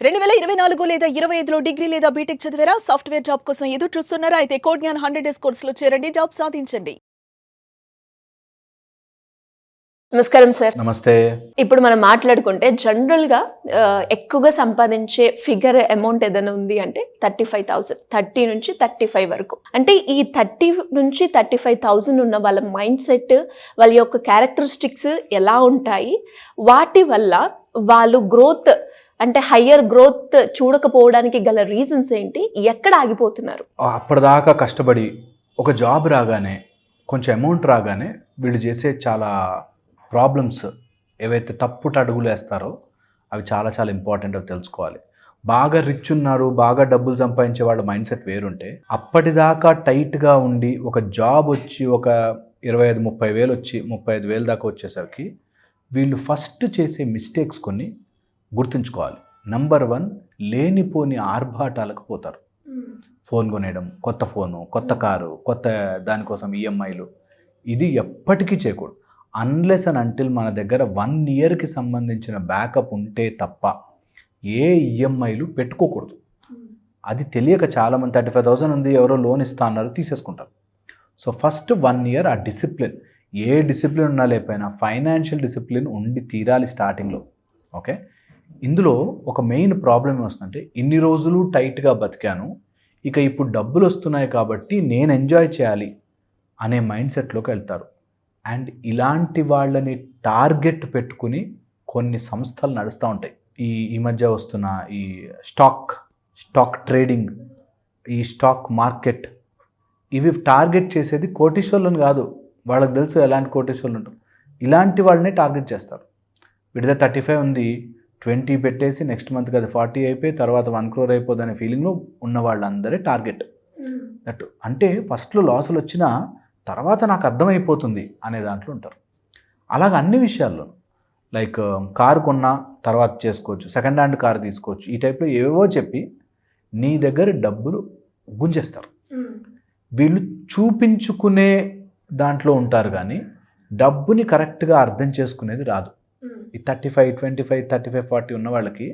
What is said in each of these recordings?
2024 లేదా 25లో డిగ్రీ లేదా బీటెక్ చదివారా? సాఫ్ట్‌వేర్ జాబ్ కోసం ఎదురు చూస్తున్నారా? అయితే కోడ్ జ్ఞాన్ 100 డేస్ కోర్సులో చేరండి. జాబ్ సాధించండి. నమస్కారం సార్. నమస్తే. ఇప్పుడు మనం మాట్లాడుకుంటే జనరల్‌గా ఎక్కువగా సంపాదించే ఫిగర్ అమౌంట్ ఏదైనా ఉంది అంటే 35,000. 30 నుంచి 35 వరకు. అంటే ఈ 30 నుంచి 35,000 ఉన్న వాళ్ళ మైండ్ సెట్, వాళ్ళ యొక్క క్యారెక్టరిస్టిక్స్ ఎలా ఉంటాయి? వాటి వల్ల వాళ్ళు గ్రోత్ అంటే హయ్యర్ గ్రోత్ చూడకపోవడానికి గల రీజన్స్ ఏంటి? ఎక్కడ ఆగిపోతున్నారు? అప్పటిదాకా కష్టపడి ఒక జాబ్ రాగానే, కొంచెం అమౌంట్ రాగానే వీళ్ళు చేసే చాలా ప్రాబ్లమ్స్ ఏవైతే తప్పుట అడుగులు వేస్తారో అవి చాలా చాలా ఇంపార్టెంట్ అవి తెలుసుకోవాలి. బాగా రిచ్ ఉన్నారు, బాగా డబ్బులు సంపాదించే వాళ్ళ మైండ్ సెట్ వేరుంటే, అప్పటిదాకా టైట్గా ఉండి ఒక జాబ్ వచ్చి ఒక 25-30 వేలు వచ్చి 35,000 దాకా వచ్చేసరికి వీళ్ళు ఫస్ట్ చేసే మిస్టేక్స్ కొన్ని గుర్తుంచుకోవాలి. నంబర్ 1, లేనిపోని ఆర్భాటాలకు పోతారు. ఫోన్ కొనేయడం, కొత్త ఫోను, కొత్త కారు, కొత్త దానికోసం ఈఎంఐలు, ఇది ఎప్పటికీ చేయకూడదు. అన్లెస్ అండ్ అంటిల్ మన దగ్గర 1 ఇయర్కి సంబంధించిన బ్యాకప్ ఉంటే తప్ప ఏ ఈఎంఐలు పెట్టుకోకూడదు. అది తెలియక చాలామంది 35,000 ఉంది, ఎవరో లోన్ ఇస్తా అన్నారు, తీసేసుకుంటారు. సో ఫస్ట్ 1 ఇయర్ ఆ డిసిప్లిన్, ఏ డిసిప్లిన్ ఉన్నా లేకపోయినా ఫైనాన్షియల్ డిసిప్లిన్ ఉండి తీరాలి స్టార్టింగ్లో. ఓకే, ఇందులో ఒక మెయిన్ ప్రాబ్లం ఏమొస్తుందంటే, ఇన్ని రోజులు టైట్గా బతికాను, ఇక ఇప్పుడు డబ్బులు వస్తున్నాయి కాబట్టి నేను ఎంజాయ్ చేయాలి అనే మైండ్ సెట్లోకి వెళ్తారు. అండ్ ఇలాంటి వాళ్ళని టార్గెట్ పెట్టుకుని కొన్ని సంస్థలు నడుస్తూ ఉంటాయి. ఈ మధ్య వస్తున్న ఈ స్టాక్ ట్రేడింగ్, ఈ స్టాక్ మార్కెట్, ఇవి టార్గెట్ చేసేది కోటీశ్వర్లను కాదు. వాళ్ళకి తెలుసు ఎలాంటి కోటీశ్వర్లు ఉంటారు. ఇలాంటి వాళ్ళనే టార్గెట్ చేస్తారు. విడిద 35 ఉంది, 20 పెట్టేసి నెక్స్ట్ మంత్కి అది 40 అయిపోయి తర్వాత 1 crore అయిపోద్ది అనే ఫీలింగ్లో ఉన్న వాళ్ళందరే టార్గెట్. దట్ అంటే ఫస్ట్లో లాసులు వచ్చినా తర్వాత నాకు అర్థమైపోతుంది అనే దాంట్లో ఉంటారు. అలాగ అన్ని విషయాల్లో, లైక్ కారు కొన్నా తర్వాత చేసుకోవచ్చు, సెకండ్ హ్యాండ్ కారు తీసుకోవచ్చు, ఈ టైప్లో ఏవేవో చెప్పి నీ దగ్గర డబ్బులు గుంజేస్తారు. వీళ్ళు చూపించుకునే దాంట్లో ఉంటారు కానీ డబ్బుని కరెక్ట్గా అర్థం చేసుకునేది రాదు. ఈ 35, 25, 35, 40 ఉన్న వాళ్ళకి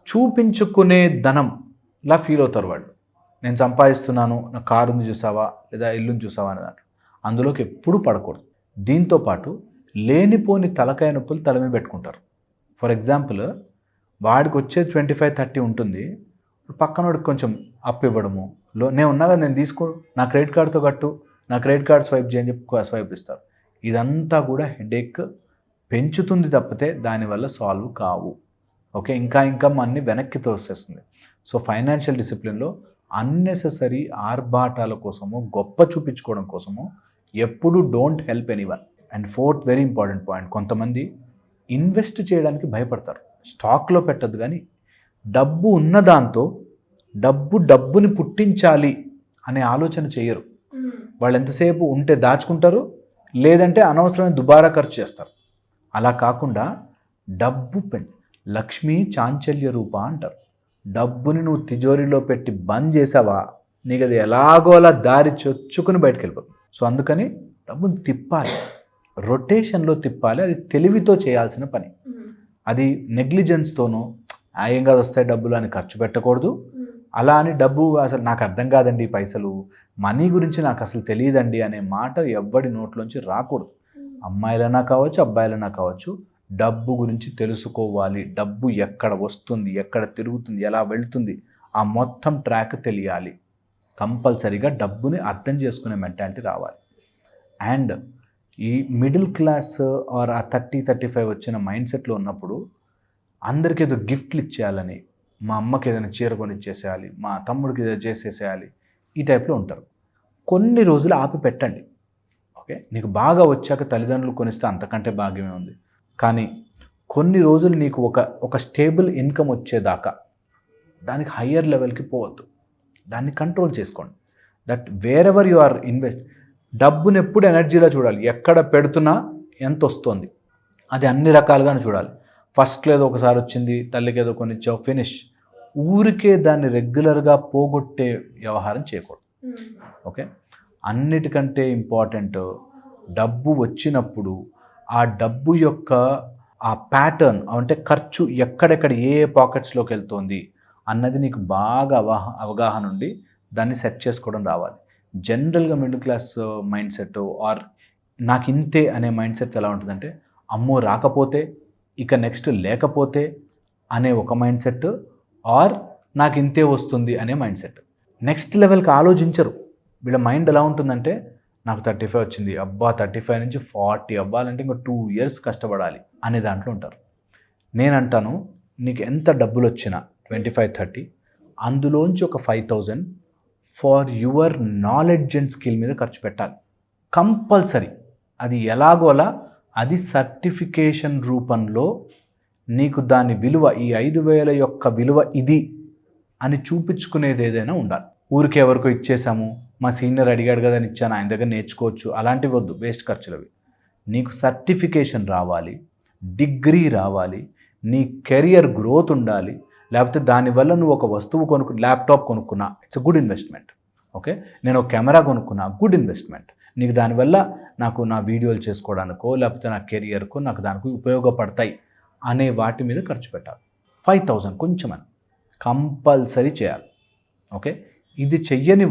చూపించుకునే ధనంలా ఫీల్ అవుతారు వాళ్ళు. నేను సంపాదిస్తున్నాను, నా కారు ఉంది చూసావా, లేదా ఇల్లుని చూసావా అనే దాంట్లో అందులోకి ఎప్పుడూ పడకూడదు. దీంతోపాటు లేనిపోని తలకాయ నొప్పులు తల మీద పెట్టుకుంటారు. ఫర్ ఎగ్జాంపుల్, వాడికి వచ్చేది 25-30 ఉంటుంది, పక్కనోడికి కొంచెం అప్పు ఇవ్వడము, నేను ఉన్నా కదా, నేను తీసుకో, నా క్రెడిట్ కార్డుతో కట్టు, నా క్రెడిట్ కార్డు స్వైప్ చేయని చెప్పి స్వైప్ ఇస్తారు. ఇదంతా కూడా హెడేక్ పెంచుతుంది తప్పితే దానివల్ల సాల్వ్ కావు. ఓకే, ఇంకా అన్ని వెనక్కి తోసేస్తుంది. సో ఫైనాన్షియల్ డిసిప్లిన్లో అన్నెసెసరీ ఆర్భాటాల కోసమో గొప్ప చూపించుకోవడం కోసమో ఎప్పుడు don't help anyone. And 4th very important point, కొంతమంది ఇన్వెస్ట్ చేయడానికి భయపడతారు. స్టాక్లో పెట్టద్దు కానీ డబ్బు ఉన్నదాంతో డబ్బుని పుట్టించాలి అనే ఆలోచన చేయరు. వాళ్ళు ఎంతసేపు ఉంటే దాచుకుంటారు, లేదంటే అనవసరమైన దుబారా ఖర్చు చేస్తారు. అలా కాకుండా డబ్బు లక్ష్మీ చాంచల్య రూప అంటారు. డబ్బుని నువ్వు తిజోరీలో పెట్టి బంద్ చేసావా, నీకు అది ఎలాగో అలా దారి చొచ్చుకుని బయటకు వెళ్ళిపోతుంది. సో అందుకని డబ్బుని తిప్పాలి, రొటేషన్లో తిప్పాలి. అది తెలివితో చేయాల్సిన పని. అది నెగ్లిజెన్స్తోనో ఏం కాదు వస్తాయి డబ్బులు అని ఖర్చు పెట్టకూడదు. అలా అని డబ్బు అసలు నాకు అర్థం కాదండి, పైసలు మనీ గురించి నాకు అసలు తెలియదండి అనే మాట ఎవ్వడి నోట్లోంచి రాకూడదు. అమ్మాయిలైనా కావచ్చు, అబ్బాయిలైనా కావచ్చు, డబ్బు గురించి తెలుసుకోవాలి. డబ్బు ఎక్కడ వస్తుంది, ఎక్కడ తిరుగుతుంది, ఎలా వెళ్తుంది, ఆ మొత్తం ట్రాక్ తెలియాలి. కంపల్సరీగా డబ్బుని అర్థం చేసుకునే మెంటాలిటీ రావాలి. అండ్ ఈ మిడిల్ క్లాస్ ఆర్ ఆ 30-35 వచ్చిన మైండ్ సెట్లో ఉన్నప్పుడు అందరికీ ఏదో గిఫ్ట్లు ఇచ్చేయాలని, మా అమ్మకి ఏదైనా చీర కొని ఇచ్చేసేయాలి, మా తమ్ముడికి ఏదో చేసేసేయాలి, ఈ టైప్లో ఉంటారు. కొన్ని రోజులు ఆపి పెట్టండి. ఓకే, నీకు బాగా వచ్చాక తల్లిదండ్రులు కొనిస్తే అంతకంటే భాగ్యమే ఉంది. కానీ కొన్ని రోజులు నీకు ఒక స్టేబుల్ ఇన్కమ్ వచ్చేదాకా దానికి హయ్యర్ లెవెల్కి పోవద్దు. దాన్ని కంట్రోల్ చేసుకోండి. That wherever you are invest, డబ్బుని ఎప్పుడు ఎనర్జీలో చూడాలి. ఎక్కడ పెడుతున్నా ఎంత వస్తుంది అది అన్ని రకాలుగానే చూడాలి. ఫస్ట్లో ఏదో ఒకసారి వచ్చింది, తల్లికి ఏదో కొనిచ్చావు, ఫినిష్. ఊరికే దాన్ని రెగ్యులర్గా పోగొట్టే వ్యవహారం చేయకూడదు. ఓకే, అన్నిటికంటే ఇంపార్టెంట్, డబ్బు వచ్చినప్పుడు ఆ డబ్బు యొక్క ఆ ప్యాటర్న్ అంటే ఖర్చు ఎక్కడెక్కడ ఏ పాకెట్స్లోకి వెళ్తుంది అన్నది నీకు బాగా అవగాహన ఉండి దాన్ని సెట్ చేసుకోవడం రావాలి. జనరల్గా middle class mind set or నాకు ఇంతే అనే మైండ్ సెట్ ఎలా ఉంటుందంటే అమ్మో రాకపోతే ఇక నెక్స్ట్ లేకపోతే అనే ఒక మైండ్ సెట్ ఆర్ నాకు ఇంతే వస్తుంది అనే మైండ్ సెట్. నెక్స్ట్ లెవెల్కి ఆలోచించరు. వీళ్ళ మైండ్ ఎలా ఉంటుందంటే నాకు 35 వచ్చింది, అబ్బా 35 నుంచి 40 అవ్వాలంటే ఇంకో 2 years కష్టపడాలి అనే దాంట్లో ఉంటారు. నేనంటాను నీకు ఎంత డబ్బులు వచ్చినా 25-30 అందులోంచి ఒక 5,000 for your knowledge and skill మీద ఖర్చు పెట్టాలి కంపల్సరీ. అది ఎలాగోలా అది సర్టిఫికేషన్ రూపంలో నీకు దాని విలువ ఈ 5,000 యొక్క విలువ ఇది అని చూపించుకునేది ఏదైనా ఉండాలి. ఊరికే ఎవరికో ఇచ్చేసాము, మా సీనియర్ అడిగాడు కదా అని ఇచ్చాను, ఆయన దగ్గర నేర్చుకోవచ్చు, అలాంటివి వద్దు, వేస్ట్ ఖర్చులవి. నీకు సర్టిఫికేషన్ రావాలి, డిగ్రీ రావాలి, నీ కెరియర్ గ్రోత్ ఉండాలి. లేకపోతే దానివల్ల నువ్వు ఒక వస్తువు ల్యాప్టాప్ కొనుక్కున్నా ఇట్స్ గుడ్ ఇన్వెస్ట్మెంట్. ఓకే, నేను ఒక కెమెరా కొనుక్కున్నా గుడ్ ఇన్వెస్ట్మెంట్. నీకు దానివల్ల నాకు నా వీడియోలు చేసుకోవడానికో లేకపోతే నా కెరియర్కో నాకు దానికి ఉపయోగపడతాయి అనే వాటి మీద ఖర్చు పెట్టాలి. 5,000 కొంచెం అని కంపల్సరీ చేయాలి. ఓకే, ఇది చెయ్యని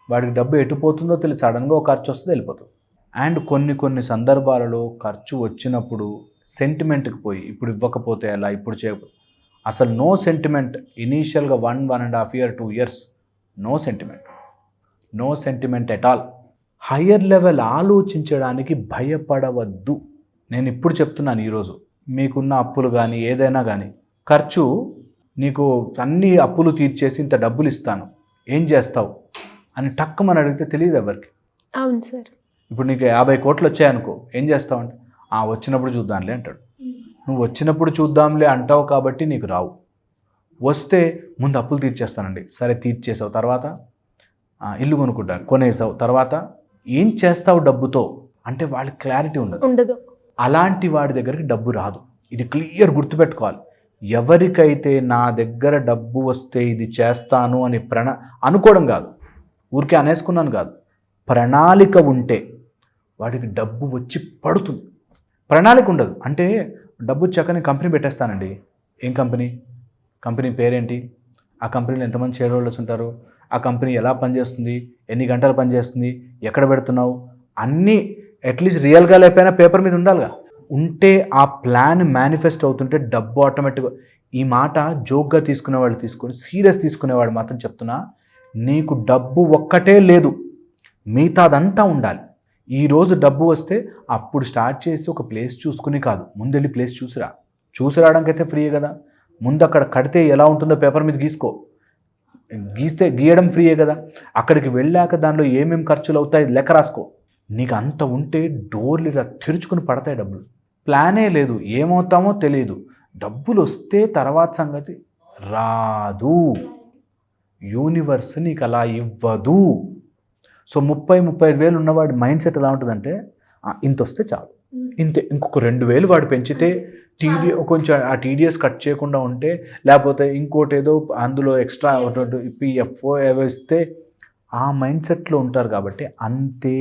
వాడికి డబ్బు ఎటుపోతుందో తెలిసి సడన్గా ఒక ఖర్చు వస్తుంది, వెళ్ళిపోతుంది. అండ్ కొన్ని సందర్భాలలో ఖర్చు వచ్చినప్పుడు సెంటిమెంట్కి పోయి ఇప్పుడు ఇవ్వకపోతే ఎలా, ఇప్పుడు చేయకపోతే అసలు నో సెంటిమెంట్. ఇనీషియల్గా 1.5 year 2 years no sentiment at all. Higher level ఆలోచించడానికి భయపడవద్దు. నేను ఇప్పుడు చెప్తున్నాను, ఈరోజు మీకున్న అప్పులు కానీ ఏదైనా కానీ ఖర్చు నీకు అన్ని అప్పులు తీర్చేసి ఇంత డబ్బులు ఇస్తాను ఏం చేస్తావు అని టక్కుమని అడిగితే తెలియదు ఎవరికి. అవును సార్. ఇప్పుడు నీకు 50 కోట్లు వచ్చాయనుకో ఏం చేస్తావు అంటే వచ్చినప్పుడు చూద్దాంలే అంటాడు. నువ్వు వచ్చినప్పుడు చూద్దాంలే అంటావు కాబట్టి నీకు రావు. వస్తే ముందు అప్పులు తీర్చేస్తానండి, సరే తీర్చేసావు, తర్వాత ఇల్లు కొనేసావు, తర్వాత ఏం చేస్తావు డబ్బుతో అంటే వాళ్ళకి క్లారిటీ ఉండదు. అలాంటి వాడి దగ్గరికి డబ్బు రాదు. ఇది క్లియర్ గుర్తుపెట్టుకోవాలి. ఎవరికైతే నా దగ్గర డబ్బు వస్తే ఇది చేస్తాను అని అనుకోవడం కాదు, ఊరికే అనేసుకున్నాను కాదు, ప్రణాళిక ఉంటే వాడికి డబ్బు వచ్చి పడుతుంది. ప్రణాళిక ఉండదు అంటే డబ్బు వచ్చాక నేను కంపెనీ పెట్టేస్తానండి. ఏం కంపెనీ పేరేంటి, ఆ కంపెనీలో ఎంతమంది షేర్ హోల్డర్స్ ఉంటారు, ఆ కంపెనీ ఎలా పనిచేస్తుంది, ఎన్ని గంటలు పనిచేస్తుంది, ఎక్కడ పెడుతున్నావు, అన్నీ అట్లీస్ట్ రియల్గా లేకపోయినా పేపర్ మీద ఉండాలిగా. ఉంటే ఆ ప్లాన్ మేనిఫెస్ట్ అవుతుంటే డబ్బు ఆటోమేటిక్గా. ఈ మాట జోక్గా తీసుకునేవాళ్ళు తీసుకొని సీరియస్ తీసుకునేవాడు మాత్రం చెప్తున్నా, నీకు డబ్బు ఒక్కటే లేదు, మిగతాదంతా ఉండాలి. ఈరోజు డబ్బు వస్తే అప్పుడు స్టార్ట్ చేసి ఒక ప్లేస్ చూసుకుని కాదు, ముందెళ్ళి ప్లేస్ చూసి రావడానికి అయితే ఫ్రీయే కదా. ముందు అక్కడ కడితే ఎలా ఉంటుందో పేపర్ మీద గీయడం ఫ్రీయే కదా. అక్కడికి వెళ్ళాక దానిలో ఏమేమి ఖర్చులు అవుతాయి లెక్క రాసుకో. నీకు అంత ఉంటే డోర్లు ఇలా తెరుచుకుని పడతాయి డబ్బులు. ప్లానే లేదు, ఏమవుతామో తెలియదు. డబ్బులు వస్తే తర్వాత సంగతి రాదు. యూనివర్స్ నీకు అలా ఇవ్వదు. సో 30-35 వేలు ఉన్నవాడి మైండ్ సెట్ ఎలా ఉంటుందంటే ఇంత వస్తే చాలు, ఇంతే, ఇంకొక 2,000 వాడు పెంచితే కొంచెం ఆ టీడీఎస్ కట్ చేయకుండా ఉంటే, లేకపోతే ఇంకోటి ఏదో అందులో ఎక్స్ట్రా పిఎఫ్ఓ ఏవో ఇస్తే ఆ మైండ్ సెట్లో ఉంటారు. కాబట్టి అంతే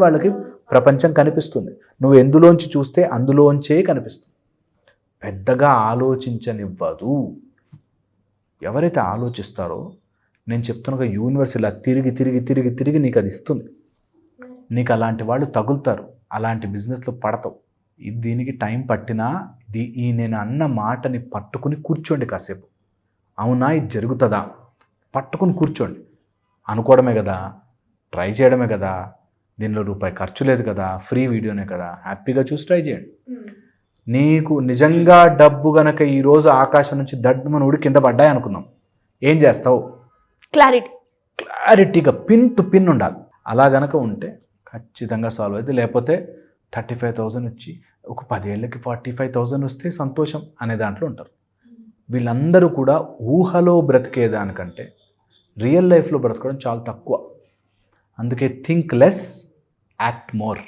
వాళ్ళకి ప్రపంచం కనిపిస్తుంది. నువ్వు ఎందులోంచి చూస్తే అందులోంచే కనిపిస్తుంది. పెద్దగా ఆలోచించనివ్వదు. ఎవరైతే ఆలోచిస్తారో నేను చెప్తున్నగా యూనివర్స్ ఇలా తిరిగి నీకు అది ఇస్తుంది. నీకు అలాంటి వాళ్ళు తగులుతారు, అలాంటి బిజినెస్లో పడతావు. దీనికి టైం పట్టినా నేను అన్న మాటని పట్టుకుని కూర్చోండి కాసేపు. అవునా ఇది జరుగుతుందా పట్టుకుని కూర్చోండి. అనుకోవడమే కదా, ట్రై చేయడమే కదా, దీనిలో రూపాయి ఖర్చు లేదు కదా, ఫ్రీ వీడియోనే కదా, హ్యాపీగా చూసి ట్రై చేయండి. నీకు నిజంగా డబ్బు గనక ఈరోజు ఆకాశం నుంచి దడ్మని ఊడి కింద పడ్డాయి అనుకుందాం, ఏం చేస్తావు? క్లారిటీగా పిన్ టు పిన్ ఉండాలి. అలా గనక ఉంటే ఖచ్చితంగా సాల్వ్ అవుతుంది. లేకపోతే 35,000 వచ్చి ఒక 10 ఏళ్ళకి 45,000 వస్తే సంతోషం అనే దాంట్లో ఉంటారు. వీళ్ళందరూ కూడా ఊహలో బ్రతికేదానికంటే రియల్ లైఫ్లో బ్రతకడం చాలా తక్కువ. అందుకే థింక్ లెస్, యాక్ట్ మోర్.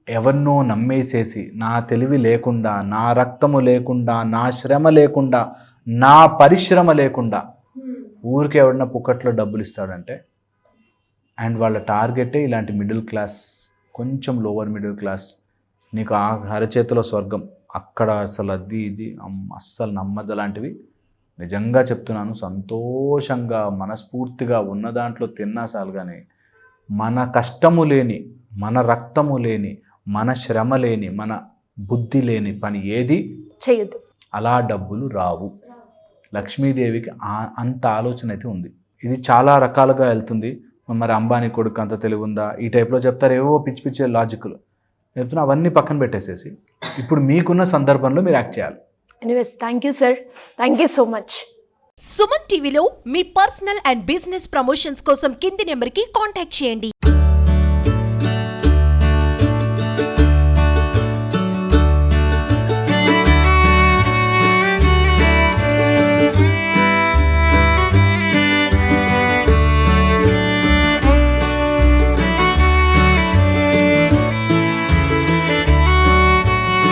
ఎవరినో నమ్మేసేసి నా తెలివి లేకుండా, నా రక్తము లేకుండా, నా శ్రమ లేకుండా, నా పరిశ్రమ లేకుండా ఊరికే ఎవడన్నా పుక్కట్లో డబ్బులు ఇస్తాడంటే, అండ్ వాళ్ళ టార్గెటే ఇలాంటి మిడిల్ క్లాస్, కొంచెం లోవర్ మిడిల్ క్లాస్, నీకు ఆ అరచేతిలో స్వర్గం అక్కడ అసలు అది ఇది అస్సలు నమ్మద్దు లాంటివి. నిజంగా చెప్తున్నాను, సంతోషంగా మనస్ఫూర్తిగా ఉన్న దాంట్లో తిన్నా చాలు. కానీ మన కష్టము లేని, మన రక్తము లేని, మన శ్రమ లేని, మన బుద్ధి లేని పని ఏది చేయొద్దు. అలా డబ్బులు రావు. లక్ష్మీదేవికి అంత ఆలోచన అయితే ఉంది. ఇది చాలా రకాలుగా వెళ్తుంది. మరి అంబానీ కొడుకు అంత తెలివి ఉందా, ఈ టైప్లో చెప్తారు, ఏవో పిచ్చి పిచ్చి లాజిక్లు చెప్తున్నా. అవన్నీ పక్కన పెట్టేసేసి ఇప్పుడు మీకున్న సందర్భంలో మీరు యాక్ట్ చేయాలి. Anyways, thank you sir, thank you so much. Suman టీవీలో మీ పర్సనల్ అండ్ బిజినెస్ ప్రమోషన్స్ కోసం కింది నెంబర్కి కాంటాక్ట్ చేయండి.